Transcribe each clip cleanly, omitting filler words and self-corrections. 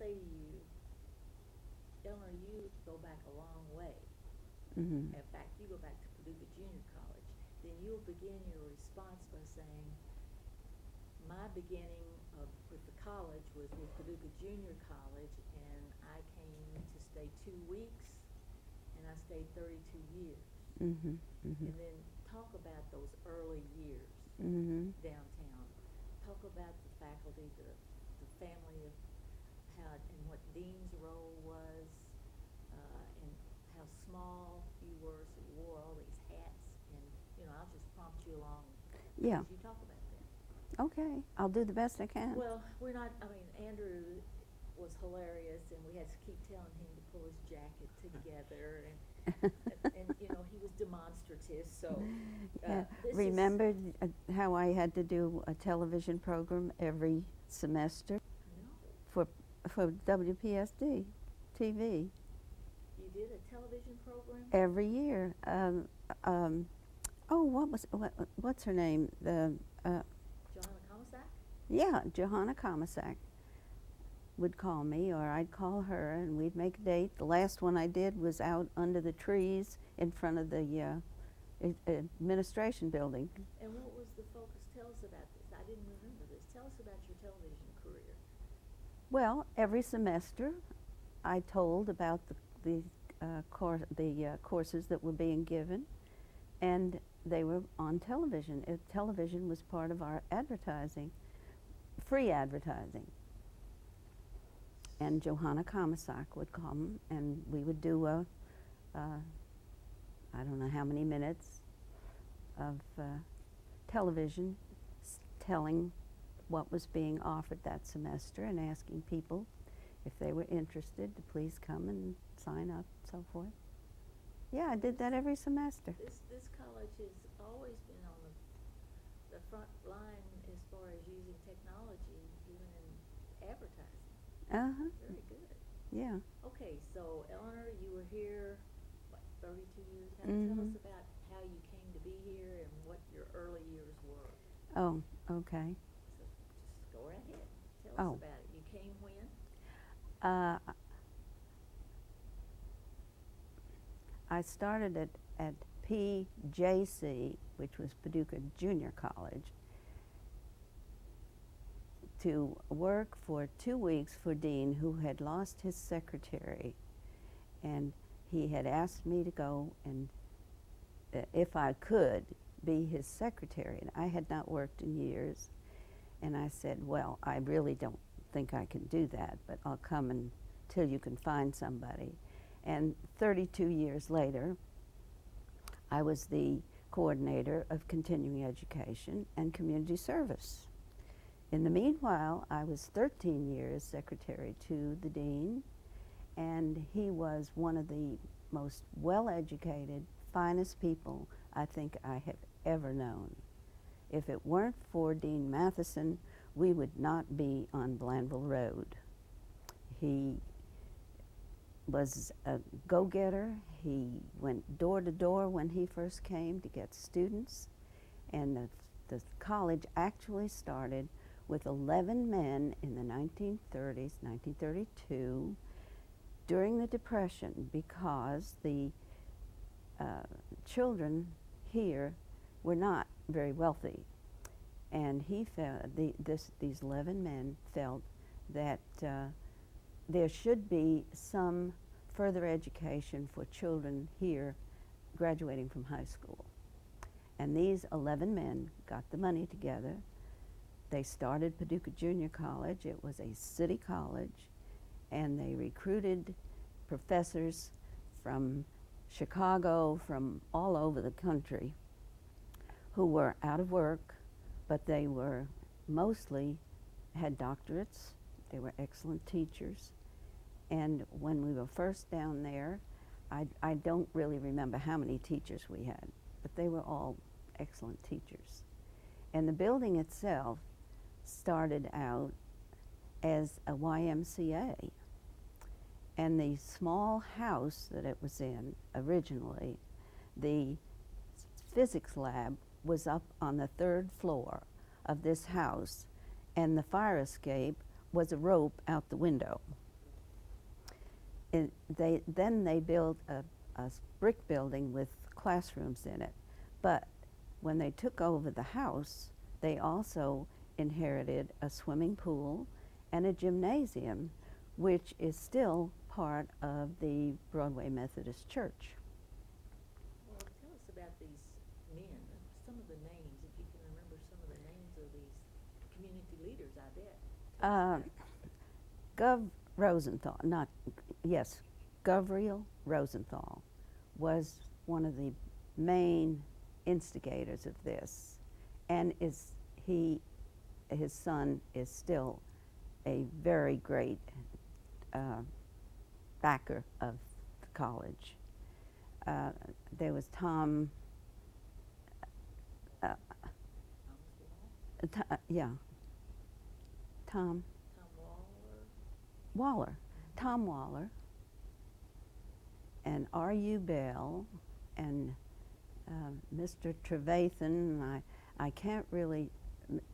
say to you, Eleanor, you go back a long way. Mm-hmm. In fact, you go back to Paducah Junior College. Then you'll begin your response by saying, my beginning with the college was with Paducah Junior College, and I came to stay 2 weeks, and I stayed 32 years. Mm-hmm. Mm-hmm. And then talk about those early years Mm-hmm. downtown. Talk about the faculty, the family of how and what dean's role was, and how small you were, so you wore all these hats. And I'll just prompt you along Yeah. as you talk about that. Okay. I'll do the best I can. Well, we're not. I mean, Andrew was hilarious, and we had to keep telling him to pull his jacket together, and he was demonstrative. So Yeah. this Remember how I had to do a television program every semester no, for WPSD TV you did a television program. every year. Oh, what's her name? Johanna Comisac? Yeah, Johanna Comisac would call me, or I'd call her, and we'd make a date. The last one I did was out under the trees in front of the administration building. And what was the focus? Tell us about this. I didn't remember this. Tell us about your television career. Well, every semester, I told about the courses that were being given, and they were on television. Television was part of our advertising, free advertising. And Johanna Comisac would come, and we would do I don't know how many minutes of television telling what was being offered that semester and asking people if they were interested to please come and sign up, so forth. Yeah, I did that every semester. This college has always been on the front line as far as using technology, even in advertising. Uh-huh. Very good. Yeah. Okay, so Eleanor, you were here, what, 32 years? Tell Mm-hmm. us about how you came to be here and what your early years were. Oh, okay. So just go right ahead. Tell Oh. us about it. You came when? I started at PJC, which was Paducah Junior College, to work for 2 weeks for Dean, who had lost his secretary. And he had asked me to go and, if I could, be his secretary. And I had not worked in years. And I said, well, I really don't think I can do that, but I'll come until you can find somebody. And 32 years later, I was the coordinator of continuing education and community service. In the meanwhile, I was 13 years secretary to the dean, and he was one of the most well-educated, finest people I think I have ever known. If it weren't for Dean Matheson, we would not be on Blandville Road. He was a go-getter. He went door to door when he first came to get students, and the college actually started with 11 men in the 1930s, 1932, during the Depression, because the children here were not very wealthy. And he felt, these 11 men felt that there should be some further education for children here graduating from high school. And these 11 men got the money together. They started Paducah Junior College. It was a city college, and they recruited professors from Chicago, from all over the country, who were out of work, but they were mostly had doctorates. They were excellent teachers. And when we were first down there, I don't really remember how many teachers we had, but they were all excellent teachers. And the building itself started out as a YMCA. And the small house that it was in originally, the physics lab was up on the 3rd floor of this house, and the fire escape was a rope out the window. They built a brick building with classrooms in it. But when they took over the house, they also inherited a swimming pool and a gymnasium, which is still part of the Broadway Methodist Church. Well, tell us about these men, some of the names, if you can remember some of the names of these community leaders, I bet. Gov Rosenthal, Govriel Rosenthal was one of the main instigators of this, and his son is still a very great backer of the college. There was Tom, Tom Waller, Tom Waller, and R.U. Bell, and Mr. Trevathan. I can't really.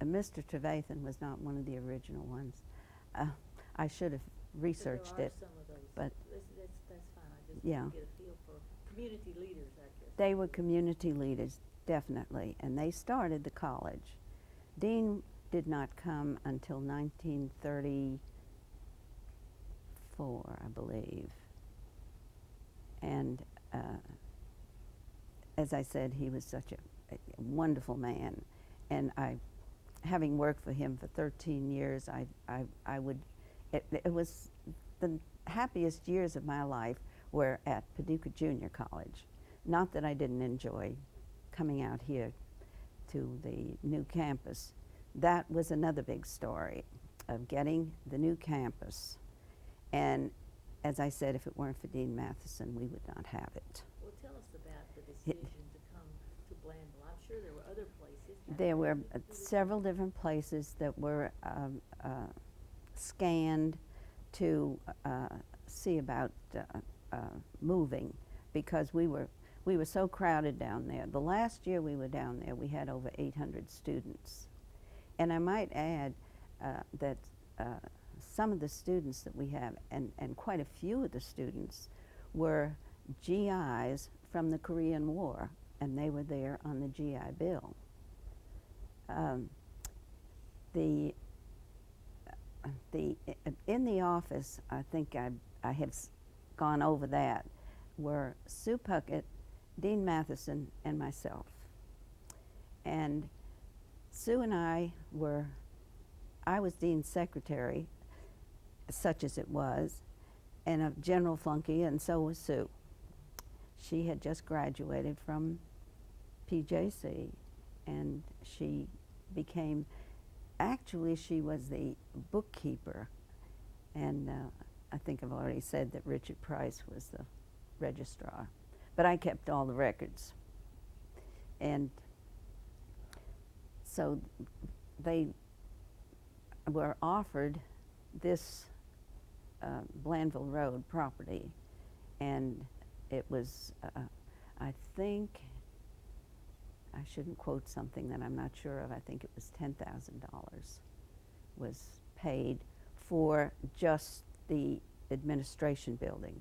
Mr. Trevathan was not one of the original ones. I should have researched it. Some of those, but that's fine. I just yeah. want to get a feel for community leaders, I guess. They were community leaders, definitely, and they started the college. Dean did not come until 1934, I believe. And as I said, he was such a wonderful man, and having worked for him for 13 years, it was the happiest years of my life were at Paducah Junior College. Not that I didn't enjoy coming out here to the new campus. That was another big story of getting the new campus. And as I said, if it weren't for Dean Matheson, we would not have it. Well, tell us about the decision to come to Blandville. I'm sure there were other places. There were several different places that were scanned to see about moving, because we were so crowded down there. The last year we were down there, we had over 800 students. And I might add that some of the students that we have, and quite a few of the students, were GIs from the Korean War, and they were there on the GI Bill. In the office, I think I have gone over that, were Sue Puckett, Dean Matheson, and myself. And Sue and I was Dean's secretary, such as it was, and a general flunky, and so was Sue. She had just graduated from PJC, and she she was the bookkeeper, and I think I've already said that Richard Price was the registrar, but I kept all the records. And so they were offered this Blandville Road property, and it was, I think, I shouldn't quote something that I'm not sure of, I think it was $10,000 was paid for just the administration building.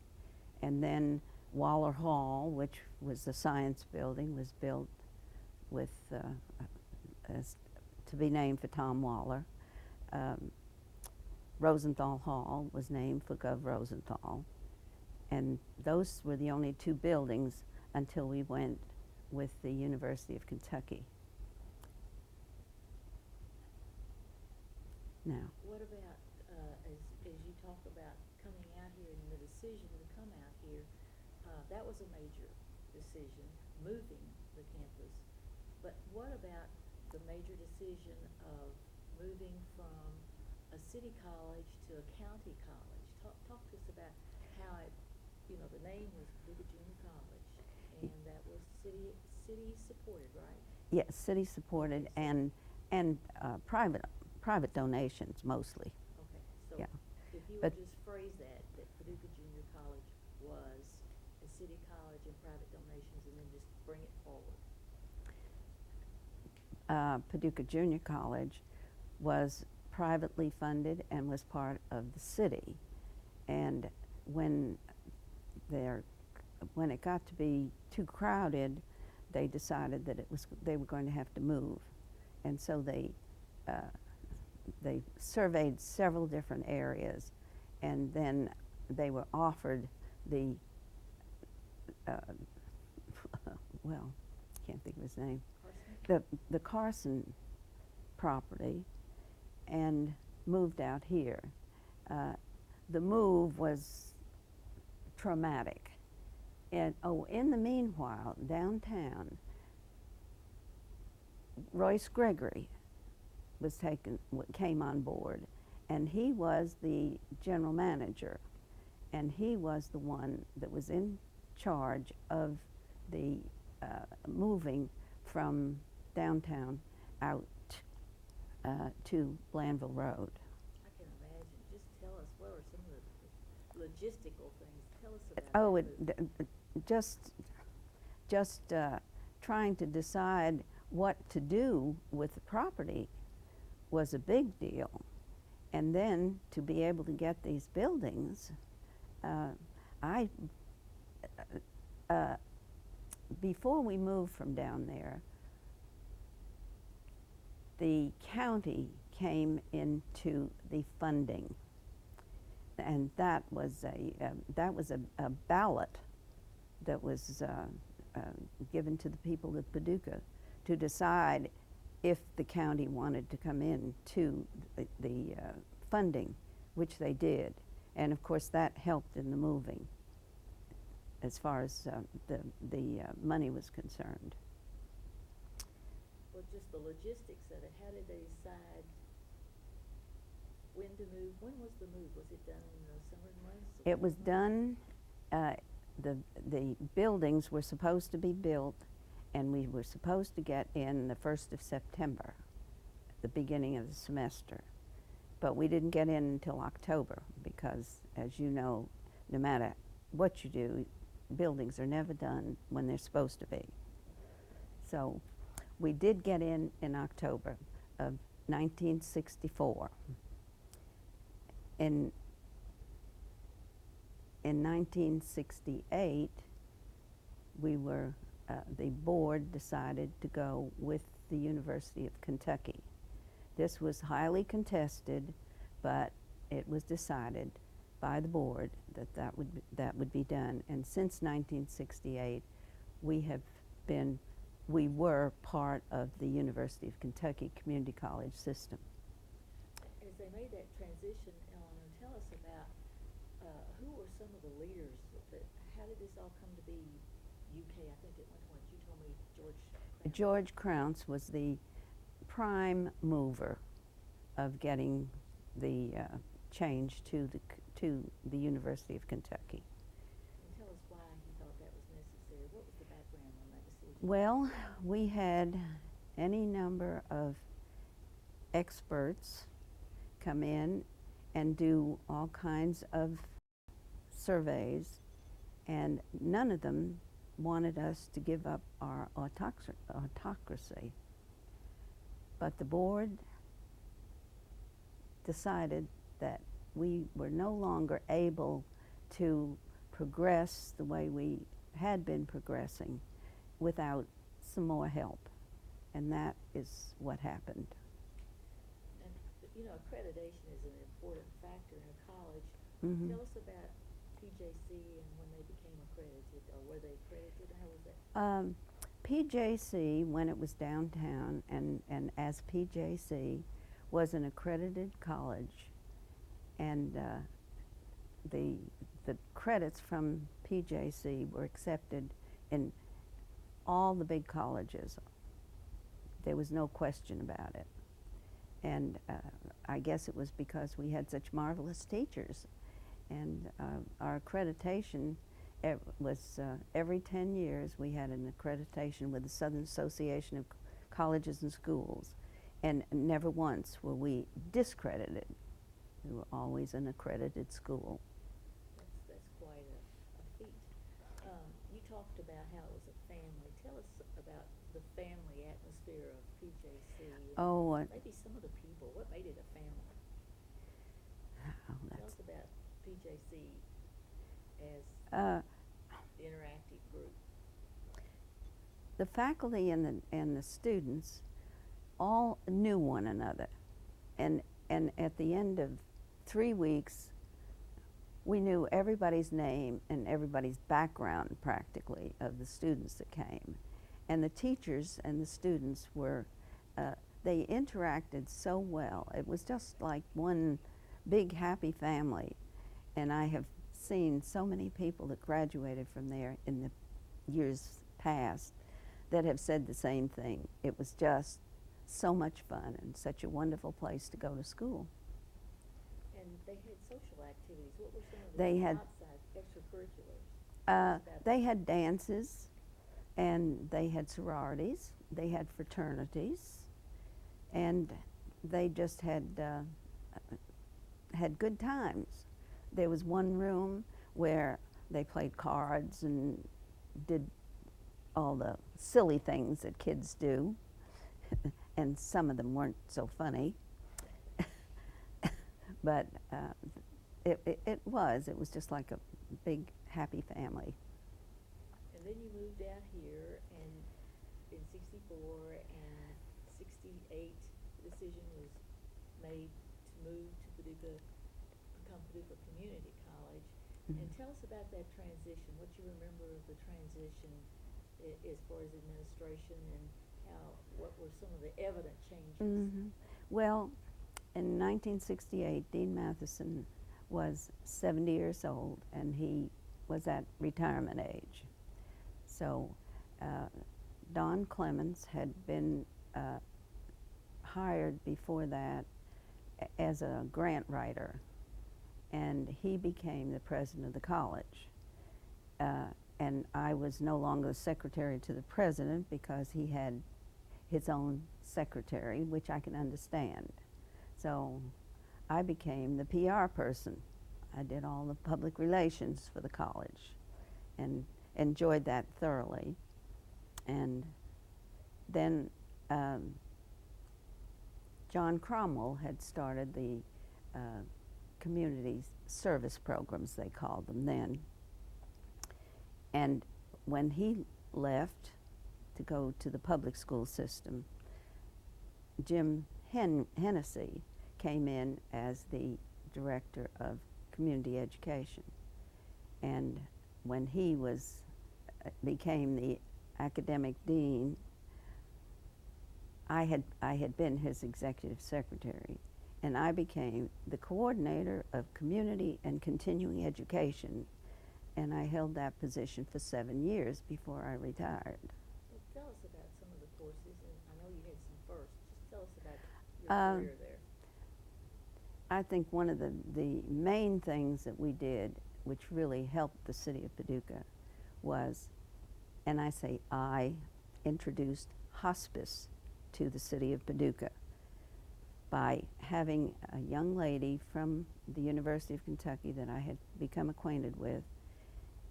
And then Waller Hall, which was the science building, was built with, to be named for Tom Waller. Rosenthal Hall was named for Gov Rosenthal. And those were the only two buildings until we went with the University of Kentucky. Now, what about, as you talk about coming out here and the decision to come out here, that was a major decision, moving the campus. But what about the major decision of moving from a city college to a county college? Talk to us about how it, the name was Paducah Junior College, and that was city supported, right? Yes, city supported, and private donations mostly. Okay, so yeah. If you would just phrase that Paducah Junior College was a city college and private donations, and then just bring it forward. Paducah Junior College was privately funded and was part of the city, and when when it got to be too crowded, they decided that they were going to have to move, and so they surveyed several different areas, and then they were offered the well, can't think of his name, the Carson property, and moved out here. The move was traumatic. And in the meanwhile, downtown, Royce Gregory came on board, and he was the general manager, and he was the one that was in charge of the moving from downtown out to Blandville Road. I can imagine. Just tell us, what are some of the logistical things? Tell us about Oh, that. just trying to decide what to do with the property was a big deal. And then to be able to get these buildings, before we moved from down there, the county came into the funding, and that was a ballot that was given to the people of Paducah to decide if the county wanted to come in to the funding, which they did, and of course that helped in the moving as far as the money was concerned. Well, just the logistics of it. How did they decide when to move? When was the move? Was it done in the summer months? It was done, the buildings were supposed to be built, and we were supposed to get in the 1st of September, the beginning of the semester. But we didn't get in until October because, as you know, no matter what you do, buildings are never done when they're supposed to be. So we did get in October of 1964. In 1968, the board decided to go with the University of Kentucky. This was highly contested, but it was decided by the board that would be done. And since 1968, we were part of the University of Kentucky Community College system. As they made that transition, Eleanor, tell us about who were some of the leaders. How did this all come to be? UK, I think at one point you told me George Crounce was the prime mover of getting the change to the University of Kentucky. And tell us why he thought that was necessary. What was the background on that decision? Well, we had any number of experts come in and do all kinds of surveys, and none of them wanted us to give up our autocracy. But the board decided that we were no longer able to progress the way we had been progressing without some more help. And that is what happened. And, you know, accreditation is an important factor in a college. Mm-hmm. Tell us about PJC and when they became accredited, or were they accredited? How was that? PJC, when it was downtown and as PJC, was an accredited college, and the credits from PJC were accepted in all the big colleges. There was no question about it. And I guess it was because we had such marvelous teachers. And our accreditation was every 10 years we had an accreditation with the Southern Association of Colleges and Schools. And never once were we discredited. We were always an accredited school. That's quite a feat. You talked about how it was a family. Tell us about the family atmosphere of PJC. Oh, maybe some of the people. What made it a family? oh, Tell us about PJC as Uh, the interactive group? the faculty and the students all knew one another, and at the end of 3 weeks, we knew everybody's name and everybody's background practically of the students that came, and the teachers and the students were they interacted so well. It was just like one big happy family, and I have seen so many people that graduated from there in the years past that have said the same thing. It was just so much fun and such a wonderful place to go to school. And they had social activities. What were some of the They had outside extracurriculars? they had dances, and they had sororities, they had fraternities, and they just had good times. There was one room where they played cards and did all the silly things that kids do, and some of them weren't so funny. But it was just like a big happy family. And then you moved out here, and in '64 and '68, the decision was made to move to Paducah, become Paducah Community College. Mm-hmm. And tell us about that transition. What you remember of the transition as far as administration, and what were some of the evident changes? Mm-hmm. Well, in 1968, Dean Matheson was 70 years old, and he was at retirement age. So Don Clemens had been hired before that as a grant writer, and he became the president of the college. And I was no longer the secretary to the president because he had his own secretary, which I can understand. So I became the PR person. I did all the public relations for the college and enjoyed that thoroughly. And then John Cromwell had started the community service programs, they called them then. And when he left to go to the public school system, Jim Hennessy came in as the director of community education. And when he became the academic dean, I had been his executive secretary, and I became the coordinator of community and continuing education, and I held that position for 7 years before I retired. So tell us about some of the courses, and I know you had some first. Just tell us about your career there. I think one of the main things that we did, which really helped the city of Paducah, was, and I say I, introduced hospice to the city of Paducah by having a young lady from the University of Kentucky that I had become acquainted with.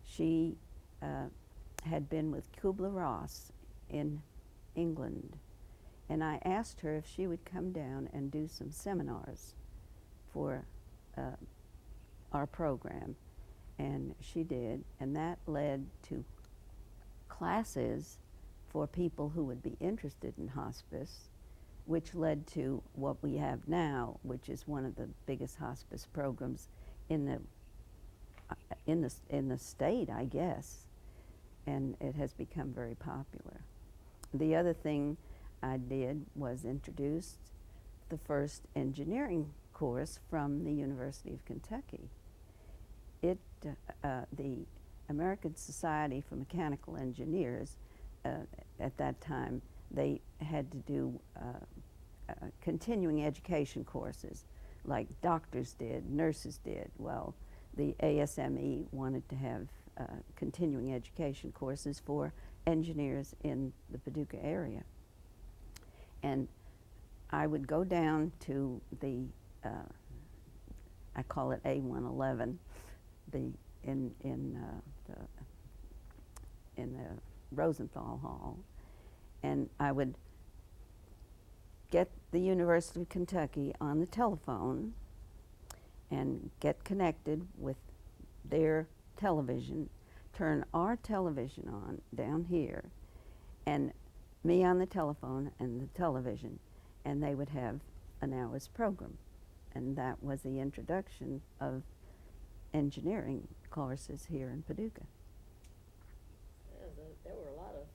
She had been with Kubler-Ross in England, and I asked her if she would come down and do some seminars for our program, and she did, and that led to classes for people who would be interested in hospice, which led to what we have now, which is one of the biggest hospice programs in the state, I guess, and it has become very popular. The other thing I did was introduce the first engineering course from the University of Kentucky. The American Society for Mechanical Engineers, at that time, they had to do continuing education courses like doctors did, nurses did. Well, the ASME wanted to have continuing education courses for engineers in the Paducah area. And I would go down to the, I call it A111, in the Rosenthal Hall, and I would get the University of Kentucky on the telephone and get connected with their television, turn our television on down here, and me on the telephone and the television, and they would have an hour's program. And that was the introduction of engineering courses here in Paducah. There were a lot of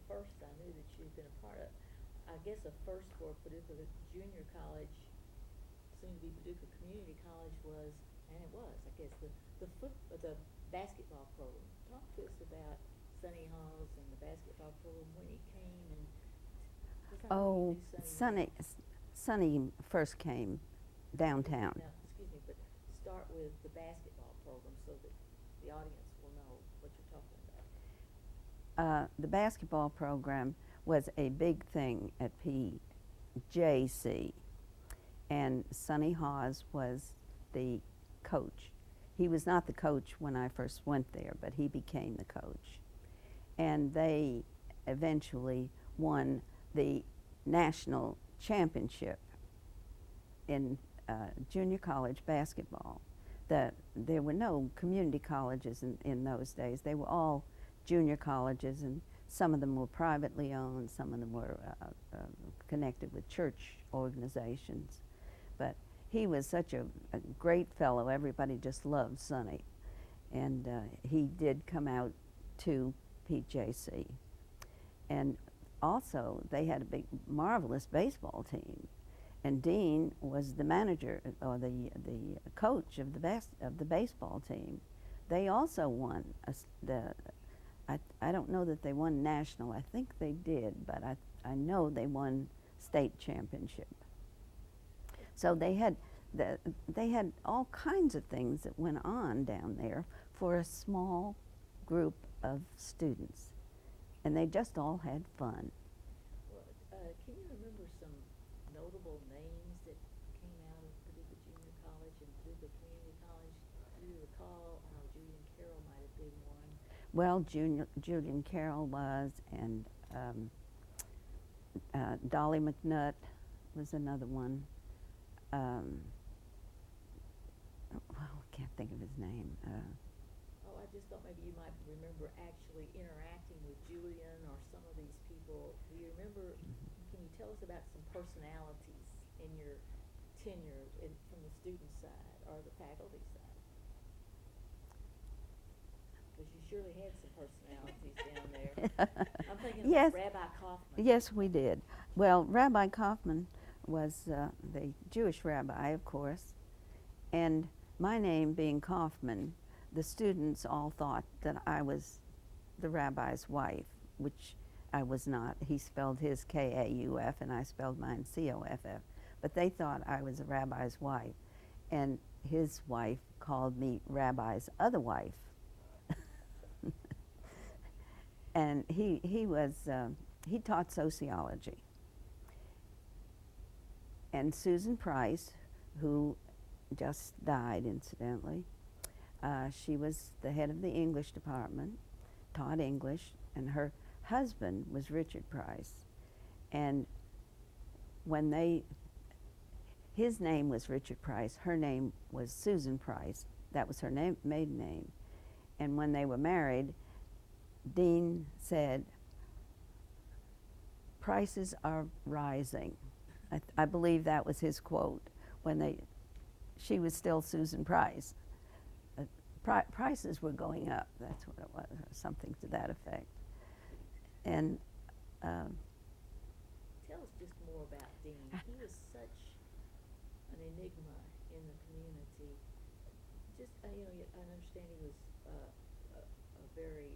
firsts I knew that you'd been a part of. I guess a first for Paducah Junior College, soon to be Paducah Community College, was, and it was, I guess, the basketball program. Talk to us about Sonny Hawes and the basketball program when he came and. Oh, Sonny first came downtown. Now, excuse me, but start with the basketball program so that the audience will know what you're talking about. The basketball program was a big thing at PJC, and Sonny Hawes was the coach. He was not the coach when I first went there, but he became the coach. And they eventually won the national championship in junior college basketball. There were no community colleges in those days. They were all junior colleges, and some of them were privately owned, some of them were connected with church organizations. But he was such a great fellow. Everybody just loved Sonny. And he did come out to PJC. And also, they had a big, marvelous baseball team. And Dean was the manager, or the coach of the baseball team. They also won I don't know that they won national. I think they did, but I know they won state championship. So they had all kinds of things that went on down there for a small group of students, and they just all had fun. Well, can you remember some notable names that came out of Paducah Junior College and Paducah Community College? Do you recall? Julian Carroll might have been one. Well, Julian Carroll was, and Dolly McNutt was another one. Well, I can't think of his name. I just thought maybe you might remember actually interacting with Julian or some of these people. Do you remember? Can you tell us about some personalities in your tenure from the student side or the faculty side? Because you surely had some personalities down there. I'm thinking Yes. of Rabbi Kaufman. Yes, we did. Well, Rabbi Kaufman was the Jewish rabbi, of course, and my name being Kaufman, the students all thought that I was the rabbi's wife, which I was not. He spelled his K-A-U-F and I spelled mine C-O-F-F. But they thought I was a rabbi's wife, and his wife called me Rabbi's other wife. And he taught sociology. And Susan Price, who just died incidentally, she was the head of the English department, taught English, and her husband was Richard Price. And when his name was Richard Price, her name was Susan Price. That was her maiden name. And when they were married, Dean said, "Prices are rising." I believe that was his quote when she was still Susan Price. Prices were going up, that's what it was, or something to that effect. And tell us just more about Dean. He was such an enigma in the community. Just, I understand he was a very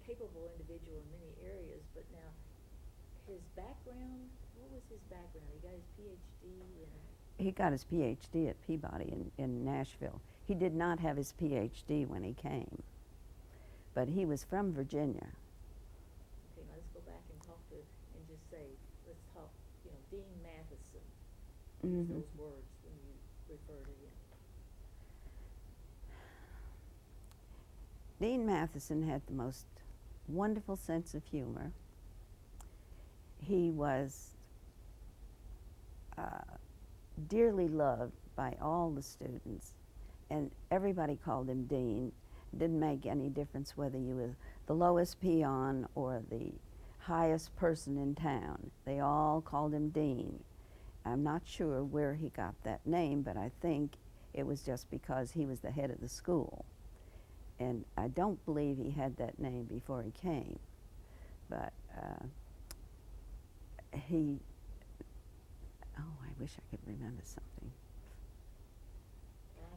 capable individual in many areas, but now his background, what was his background? He got his PhD in... He got his PhD at Peabody in Nashville. He did not have his PhD when he came, but he was from Virginia. Okay, now let's go back and just say, let's talk, Dean Matheson. Use those words when you refer to him. Dean Matheson had the most wonderful sense of humor. He was dearly loved by all the students, and everybody called him Dean. didn't make any difference whether you were the lowest peon or the highest person in town. They all called him Dean. I'm not sure where he got that name, but I think it was just because he was the head of the school. And I don't believe he had that name before he came. But he, oh, I wish I could remember something.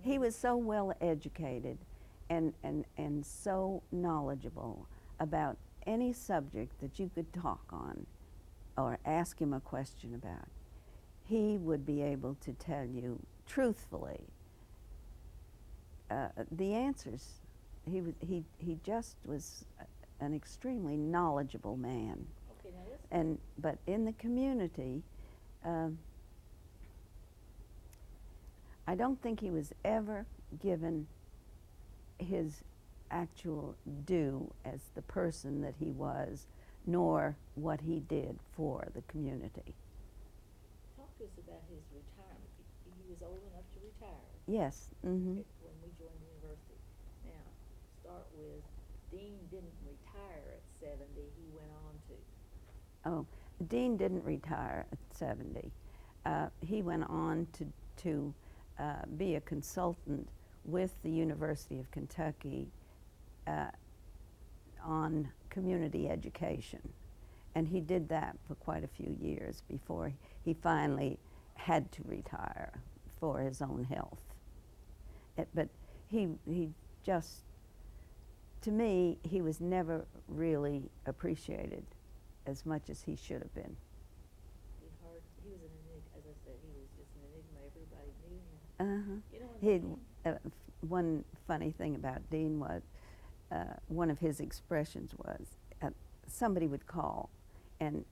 He was so well educated and so knowledgeable about any subject that you could talk on or ask him a question about. He would be able to tell you truthfully the answers. He just was an extremely knowledgeable man. Okay, now listen. But in the community, I don't think he was ever given his actual due as the person that he was, nor what he did for the community. Talk to us about his retirement. He was old enough to retire. Yes. Mm-hmm. When we joined the university. Now, start with, Dean didn't retire at 70. He went on to. Oh, Dean didn't retire at 70. He went on to be a consultant with the University of Kentucky on community education. And he did that for quite a few years before he finally had to retire for his own health. But he just, to me, he was never really appreciated as much as he should have been. He was an enigma, as I said, he was just an enigma. Everybody knew him. You know, One funny thing about Dean was, one of his expressions was, somebody would call and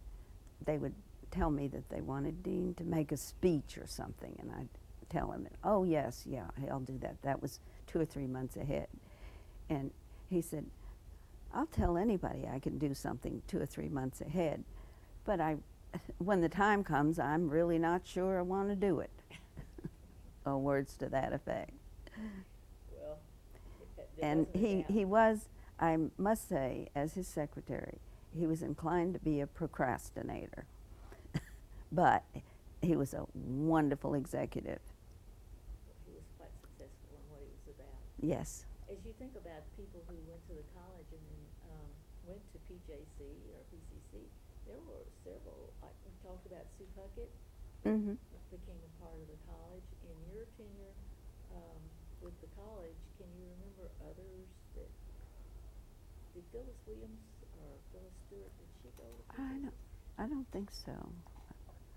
they would tell me that they wanted Dean to make a speech or something, and I'd tell him, oh yes, yeah, I'll do that. That was 2 or 3 months ahead. And he said, I'll tell anybody I can do something 2 or 3 months ahead, but when the time comes, I'm really not sure I want to do it. Or words to that effect. Well, and he was, I must say, as his secretary, he was inclined to be a procrastinator. But he was a wonderful executive. He was quite successful in what he was about. Yes. As you think about people who went to the college and then went to PJC or PCC, there were several, like we talked about Sue Puckett, Mm-hmm. became a part of the college. In your tenure with the college, can you remember others that, did Phyllis Williams or Phyllis Stewart, did she go to PJC? I don't think so.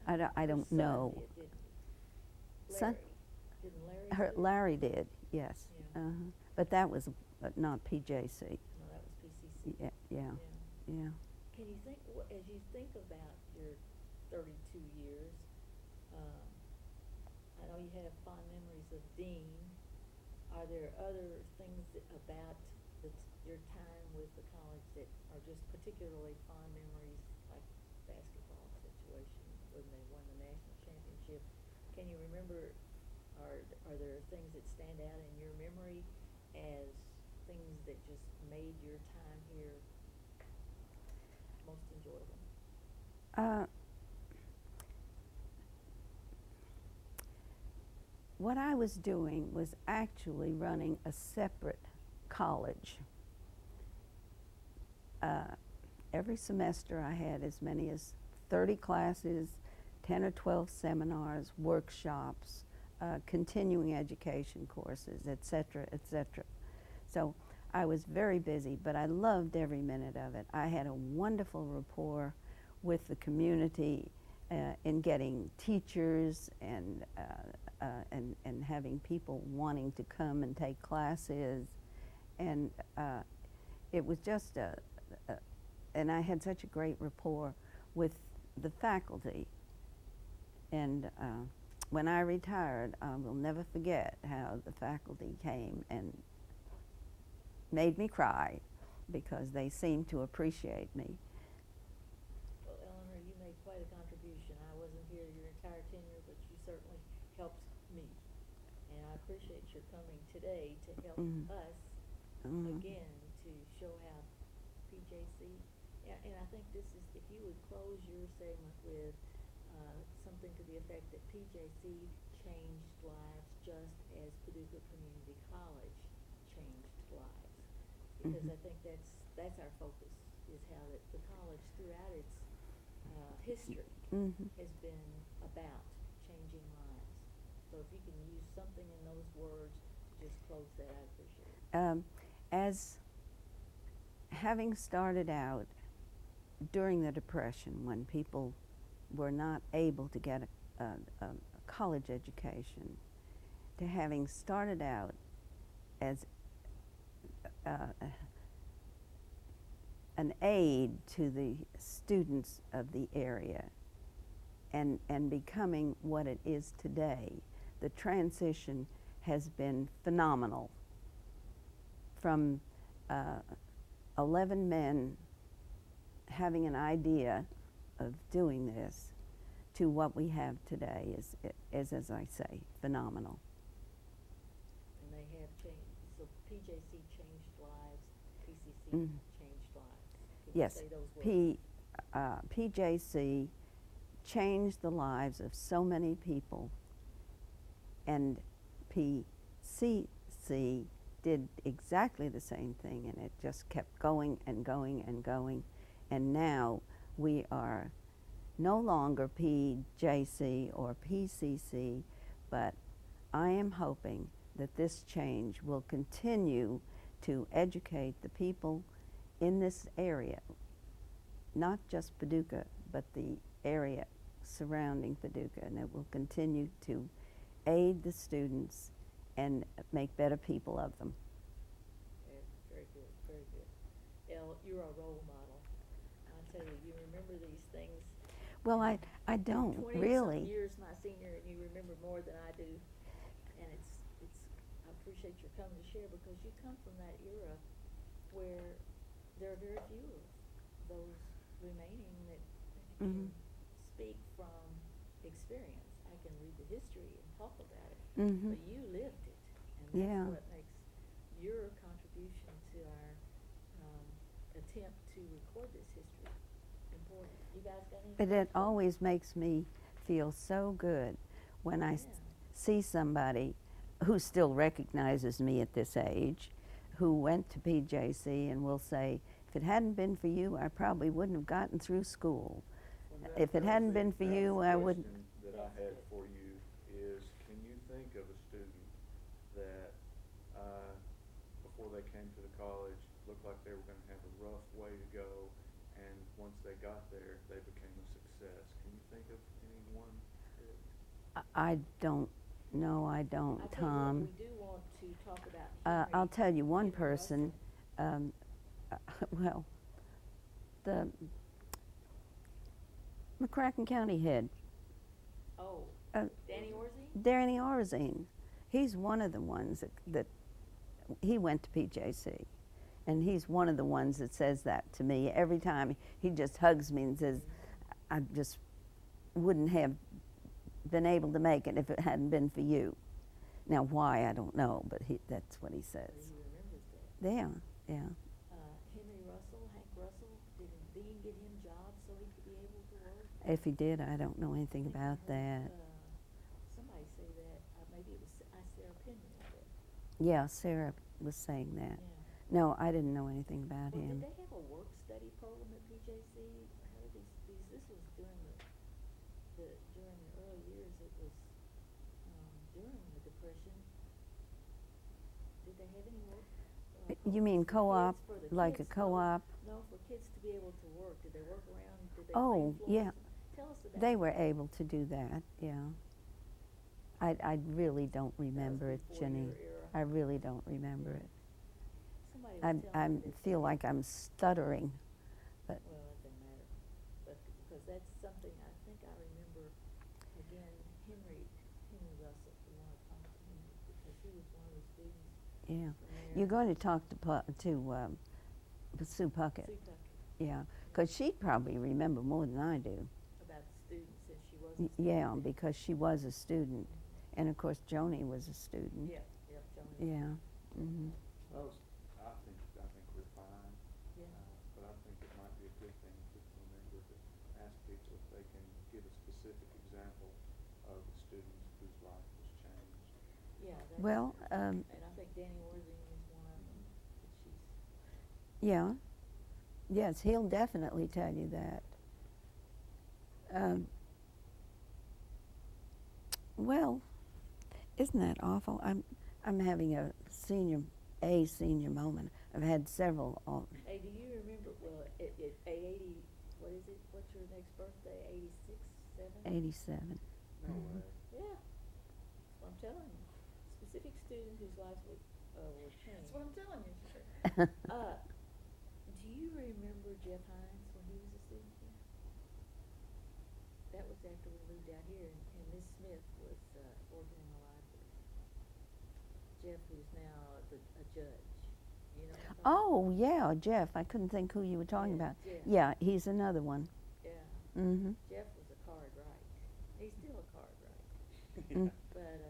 I don't know. Did, didn't Son? Didn't Larry? Larry did, yes. Yeah. But that was not PJC. No, that was PCC. Yeah. Can you think, as you think about your 32 years, I know you have fond memories of Dean. Are there other things about your time with the college that are just particularly fond memories, like basketball situation when they won the national championship? Can you remember, are there things that stand out in your memory as things that just made your time here most enjoyable? What I was doing was actually running a separate college. Every semester I had as many as 30 classes, 10 or 12 seminars, workshops, continuing education courses, et cetera, et cetera. So I was very busy, but I loved every minute of it. I had a wonderful rapport with the community in getting teachers and having people wanting to come and take classes. And it was just and I had such a great rapport with the faculty. And when I retired, I will never forget how the faculty came and made me cry because they seemed to appreciate me. Well, Eleanor, you made quite a contribution. I wasn't here your entire tenure, but you certainly helped me. And I appreciate your coming today to help us again, to show how PJC, and I think this is, if you would close your segment with something to the effect that PJC changed lives just as Paducah Community College changed lives. Because I think that's our focus, is how the college throughout its history has been about changing lives. So if you can use something in those words to just close that, I appreciate it. As having started out during the Depression, when people were not able to get a college education, to having started out as an aid to the students of the area, and becoming what it is today, the transition has been phenomenal. From 11 men having an idea of doing this to what we have today is, as I say, phenomenal. And they have changed, so PJC changed lives, PCC changed lives. Can you Yes, say those words? PJC changed the lives of so many people, and PCC did exactly the same thing, and it just kept going and going and going, and now we are no longer PJC or PCC, but I am hoping that this change will continue to educate the people in this area, not just Paducah, but the area surrounding Paducah, and it will continue to aid the students and make better people of them. Very good, very good. Elle, you're a role model. I tell you, you remember these things. Well, I don't 20 really. some years my senior, and you remember more than I do. And I appreciate your coming to share, because you come from that era where there are very few of those remaining that can speak from experience. I can read the history and talk about it, but you lived it, and that's what makes your contribution to our attempt to record this history important. You guys got anything? But it always makes me feel so good when I see somebody who still recognizes me at this age, who went to PJC and will say, if it hadn't been for you, I probably wouldn't have gotten through school. Well, If it hadn't been for you, I wouldn't. The question that I had for you is, can you think of a student that before they came to the college looked like they were going to have a rough way to go, and once they got there, they became a success? Can you think of anyone? I don't. No, I don't, I tell you what, Tom. we do want to talk about Henry. I'll tell you one Henry person. Well, the McCracken County head, Russell. Danny Orzine? Danny Orzine. He's one of the ones that he went to PJC, and he's one of the ones that says that to me every time. He just hugs me and says, I just wouldn't have been able to make it if it hadn't been for you. Now, why, I don't know, but that's what he says. He remembers that. Yeah. Henry Russell, Hank Russell, did Dean get him jobs so he could be able to work? If he did, I don't know anything I think I about heard, that. Somebody say that. Maybe it was Sarah Penry, I bet. Yeah, Sarah was saying that. Yeah. No, I didn't know anything about Well, him. did they have a work study program at PJC? How did this was during the early years. It was during the Depression. Did they have any work? You mean programs co-op, for the like a kids? co-op? No, for kids to be able to work. Did they work around? Did they Oh, clean floors? yeah. Tell us about They that. were able to do that, yeah. I really don't remember it, before Jenny. your era. I really don't remember it. Somebody was I telling me that feel like I'm stuttering, but well, it doesn't matter, but because that's something I think I remember. Again, Henry Russell, we want to talk to him because he was one of the students. yeah. from there. You're going to talk to Sue Puckett. Sue Puckett, Yeah, because she'd probably remember more than I do. about the students since she was a student. Yeah, because she was a student, and of course Joni was a student. Yeah, Johnny. Yeah. I Yeah. But I think it might be a good thing to remember to ask people if they can give a specific example of a student whose life was changed. Yeah, that's. Well, And I think Danny Worthing is one of them, that she's. yeah. Yes, he'll definitely tell you that. Well, isn't that awful? I'm having a senior moment. I've had several. Hey, do you remember, well, at 80, what is it, what's your next birthday, 86, 7? 87. No Mhm. way. Yeah, that's what I'm telling you. Specific student whose life was changed. That's what I'm telling you, sir. Do you remember Jeff Hines when he was a student here? That was after we moved out here, and Miss Smith was working in the library. Jeff, who's now a judge, you know what I'm talking about? Oh yeah, Jeff. I couldn't think who you were talking Yeah, about. Jeff. Yeah, he's another one. Yeah. Mm-hmm. Jeff was a card right. He's still a card right. Mm. But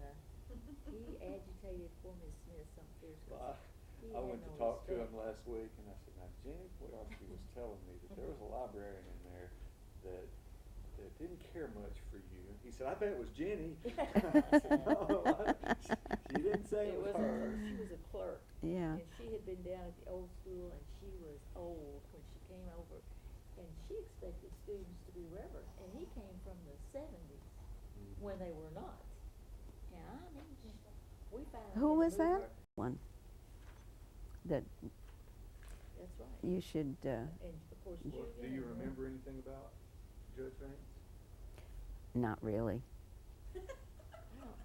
he agitated poor Miss Smith some fierce. Well, He I had went to no talk to respect. him last week, and I said, "Now, Jenny, well, she was telling me that there was a librarian in there that didn't care much for you." He said, "I bet it was Jenny." I said, "No, she didn't say it was her." She was a clerk. Yeah. And she had been down at the old school, and she was old when she came over, and she expected students to be reverent, and he came from the 70s when they were not. And I mean, we found. Who was that? One. That That's right. you should. And of course, Well, do Julian you and remember anything about Judge Vance? Not really. No.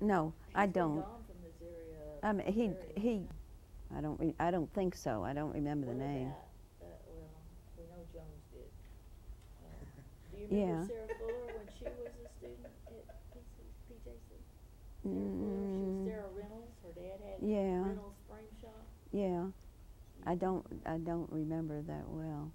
No, I He's been don't. gone from this area. I mean, a very long he. time. I don't think so. I don't remember the What name. about, well, we know Jones did. Do you Yeah. remember Sarah Fuller when she was a student at PJC? Sarah Fuller, she was Mm, Sarah Reynolds, her dad had yeah. Reynolds Frame Shop. Yeah. I don't remember that well.